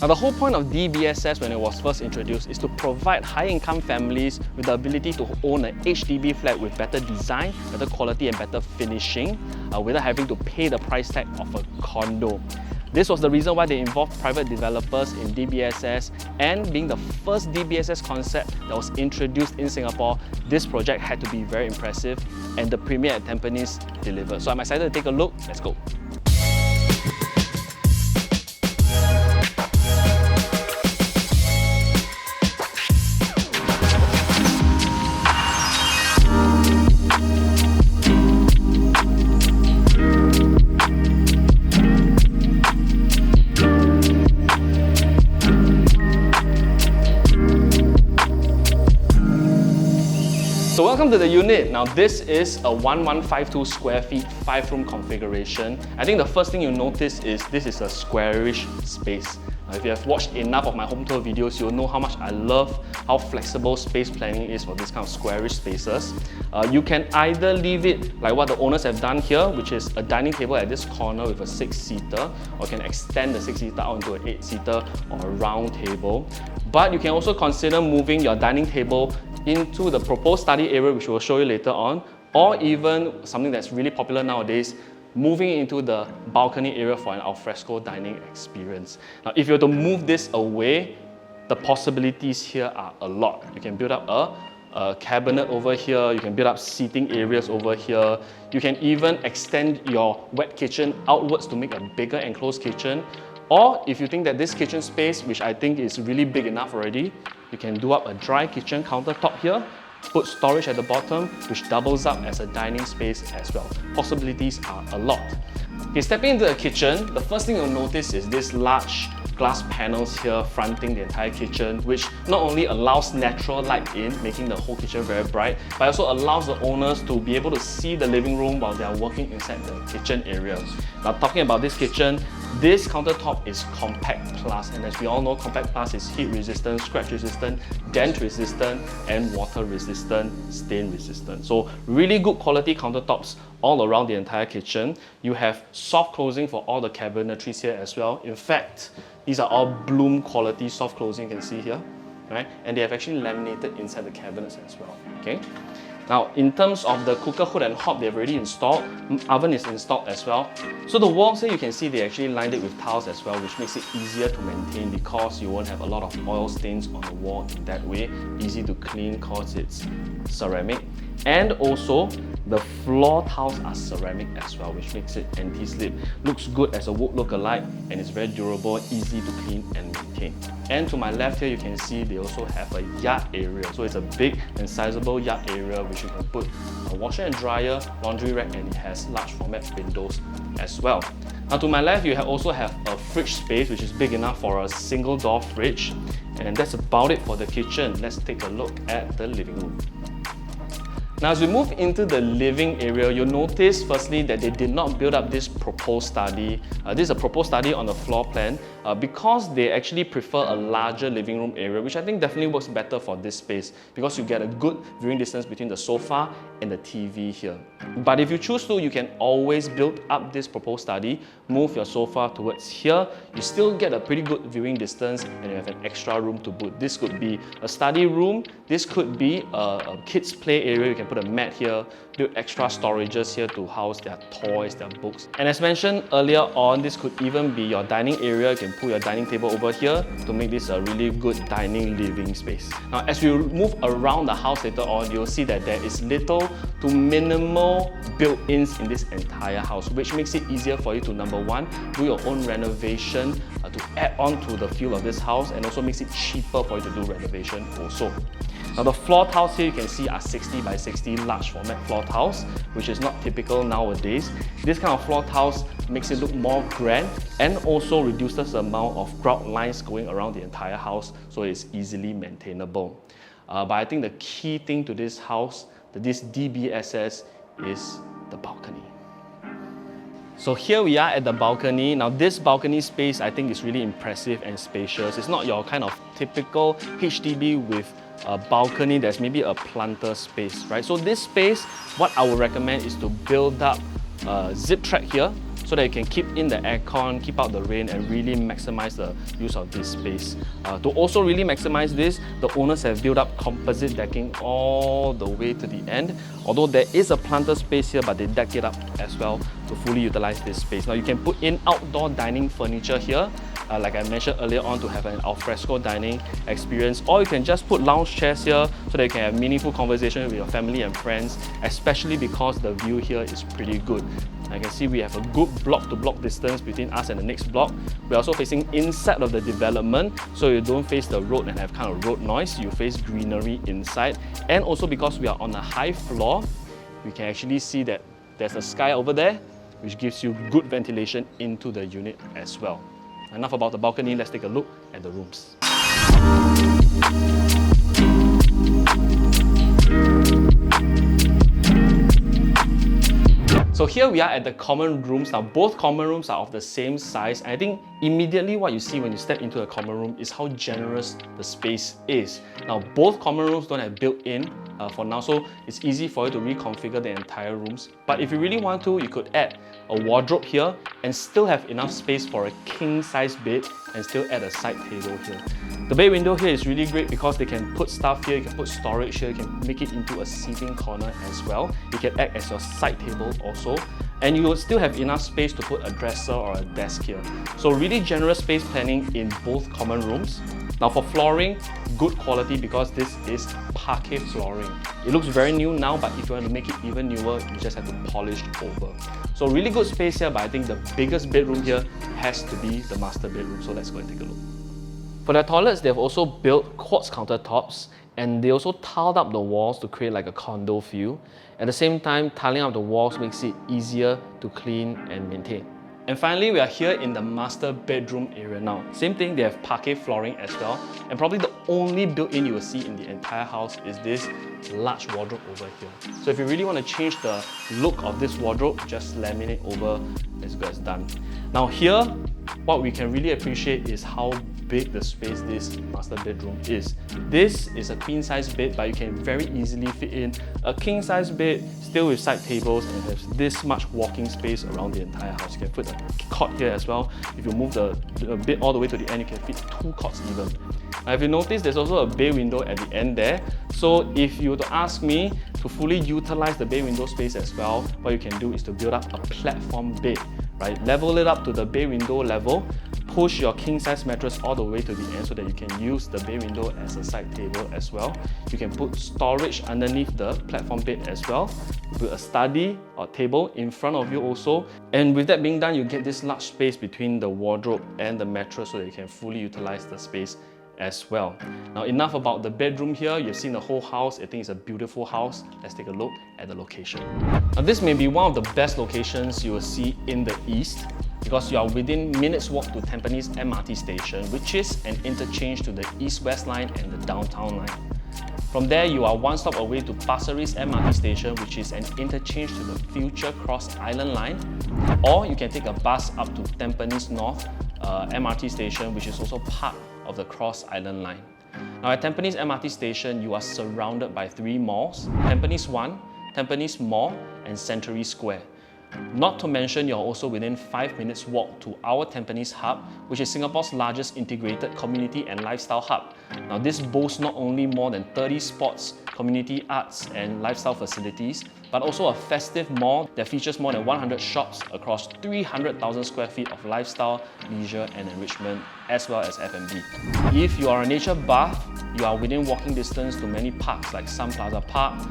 Now, the whole point of DBSS when it was first introduced is to provide high-income families with the ability to own an HDB flat with better design, better quality and better finishing without having to pay the price tag of a condo. This was the reason why they involved private developers in DBSS, and being the first DBSS concept that was introduced in Singapore, this project had to be very impressive, and the Premier at Tampines delivered. So I'm excited to take a look. Let's go. So welcome to the unit. Now this is a 1152 square feet, 5-room configuration. I think the first thing you notice is this is a squarish space. If you have watched enough of my home tour videos, you'll know how much I love how flexible space planning is for this kind of squarish spaces. You can either leave it like what the owners have done here, which is a dining table at this corner with a 6-seater, or can extend the 6-seater out into an 8-seater or a round table. But you can also consider moving your dining table into the proposed study area, which we'll show you later on, or even something that's really popular nowadays, moving into the balcony area for an alfresco dining experience. Now, if you were to move this away, the possibilities here are a lot. You can build up a cabinet over here, you can build up seating areas over here, you can even extend your wet kitchen outwards to make a bigger enclosed kitchen. Or if you think that this kitchen space, which I think is really big enough already, you can do up a dry kitchen countertop here, put storage at the bottom, which doubles up as a dining space as well. Possibilities are a lot. Okay, stepping into the kitchen, the first thing you'll notice is this large glass panels here fronting the entire kitchen, which not only allows natural light in, making the whole kitchen very bright, but also allows the owners to be able to see the living room while they are working inside the kitchen area. Now, talking about this kitchen, this countertop is Compact Plus, and as we all know, Compact Plus is heat resistant, scratch resistant, dent resistant, and water resistant, stain resistant. So really good quality countertops all around the entire kitchen. You have soft closing for all the cabinetries here as well. In fact, these are all Bloom quality soft closing, you can see here, right? And they have actually laminated inside the cabinets as well, okay? Now, in terms of the cooker hood and hob, they've already installed. Oven is installed as well. So the walls here, you can see they actually lined it with tiles as well, which makes it easier to maintain because you won't have a lot of oil stains on the wall in that way. Easy to clean because it's ceramic. And also, the floor tiles are ceramic as well, which makes it anti-slip. Looks good as a wood look-alike, and it's very durable, easy to clean and maintain. And to my left here, you can see they also have a yard area. So it's a big and sizable yard area which you can put a washer and dryer, laundry rack, and it has large format windows as well. Now to my left, you also have a fridge space which is big enough for a single door fridge. And that's about it for the kitchen. Let's take a look at the living room. Now, as we move into the living area, you'll notice firstly that they did not build up this proposed study. This is a proposed study on the floor plan because they actually prefer a larger living room area, which I think definitely works better for this space because you get a good viewing distance between the sofa and the TV here. But if you choose to, you can always build up this proposed study, move your sofa towards here. You still get a pretty good viewing distance and you have an extra room to boot. This could be a study room. This could be a kids' play area. You can put a mat here, build extra storages here to house their toys, their books. And as mentioned earlier on, this could even be your dining area. You can put your dining table over here to make this a really good dining living space. Now, as we move around the house later on, you'll see that there is little to minimal built-ins in this entire house, which makes it easier for you to, number one, do your own renovation to add on to the feel of this house, and also makes it cheaper for you to do renovation also. Now the floor tiles here you can see are 60 by 60 large format floor tiles, which is not typical nowadays. This kind of floor tiles makes it look more grand and also reduces the amount of grout lines going around the entire house, so it's easily maintainable. But I think the key thing to this house, this DBSS, is the balcony. So here we are at the balcony. Now this balcony space I think is really impressive and spacious. It's not your kind of typical HDB with a balcony that's maybe a planter space, right? So this space, what I would recommend is to build up a zip track here so that you can keep in the aircon, keep out the rain, and really maximize the use of this space. To also really maximize this, the owners have built up composite decking all the way to the end. Although there is a planter space here, but they deck it up as well to fully utilize this space. Now you can put in outdoor dining furniture here, like I mentioned earlier on, to have an alfresco dining experience, or you can just put lounge chairs here so that you can have meaningful conversation with your family and friends, especially because the view here is pretty good. I can see we have a good block-to-block distance between us and the next block. We're also facing inside of the development, so you don't face the road and have kind of road noise. You face greenery inside, and also because we are on a high floor, we can actually see that there's a sky over there, which gives you good ventilation into the unit as well. Enough about the balcony, let's take a look at the rooms. So here we are at the common rooms. Now both common rooms are of the same size, and I think immediately what you see when you step into a common room is how generous the space is. Now both common rooms don't have built-in for now, so it's easy for you to reconfigure the entire rooms. But if you really want to, you could add a wardrobe here and still have enough space for a king-size bed and still add a side table here. The bay window here is really great because they can put stuff here, you can put storage here, you can make it into a seating corner as well. It can act as your side table also. And you will still have enough space to put a dresser or a desk here. So really generous space planning in both common rooms. Now for flooring, good quality because this is parquet flooring. It looks very new now, but if you want to make it even newer, you just have to polish over. So really good space here, but I think the biggest bedroom here has to be the master bedroom. So let's go and take a look. For their toilets, they've also built quartz countertops, and they also tiled up the walls to create like a condo feel. At the same time, tiling up the walls makes it easier to clean and maintain. And finally, we are here in the master bedroom area now. Same thing, they have parquet flooring as well. And probably the only built-in you will see in the entire house is this large wardrobe over here. So if you really want to change the look of this wardrobe, just laminate over, as good as done. Now here, what we can really appreciate is how big the space this master bedroom is. This is a queen size bed, but you can very easily fit in a king size bed, still with side tables, and have this much walking space around the entire house. You can put a cot here as well. If you move the bed all the way to the end, you can fit 2 cots even. Now if you notice, there's also a bay window at the end there. So if you were to ask me to fully utilize the bay window space as well, what you can do is to build up a platform bed, right? Level it up to the bay window level, push your king size mattress all the way to the end so that you can use the bay window as a side table as well. You can put storage underneath the platform bed as well. Put a study or table in front of you also. And with that being done, you get this large space between the wardrobe and the mattress so that you can fully utilize the space as well. Now enough about the bedroom here. You've seen the whole house. I think it's a beautiful house. Let's take a look at the location. Now this may be one of the best locations you will see in the east, because you are within minutes walk to Tampines MRT station, which is an interchange to the east-west line and the downtown line. From there, you are one stop away to Pasir Ris MRT station, which is an interchange to the future Cross Island line, or you can take a bus up to Tampines North MRT station, which is also part of the Cross Island line. Now at Tampines MRT station, you are surrounded by 3 malls: Tampines 1, Tampines Mall, and Century Square. Not to mention, you're also within 5 minutes walk to our Tampines Hub, which is Singapore's largest integrated community and lifestyle hub. Now this boasts not only more than 30 sports, community arts and lifestyle facilities, but also a festive mall that features more than 100 shops across 300,000 square feet of lifestyle, leisure and enrichment, as well as F&B. If you are a nature buff, you are within walking distance to many parks like Plaza Park,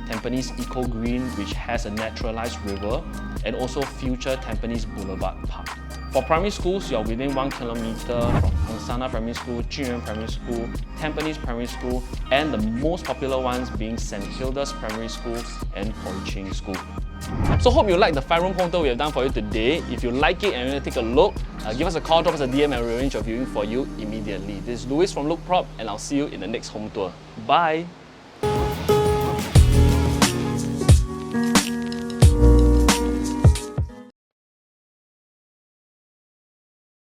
Tampines Eco Green, which has a naturalised river, and also future Tampines Boulevard Park. For primary schools, you are within 1 kilometer from Angsana Primary School, Junyuan Primary School, Tampines Primary School, and the most popular ones being St. Hilda's Primary School and Poi Ching School. So hope you like the 5-room home tour we have done for you today. If you like it and you want to take a look, give us a call, drop us a DM and we'll arrange a viewing for you immediately. This is Louis from LoukProp, and I'll see you in the next home tour. Bye!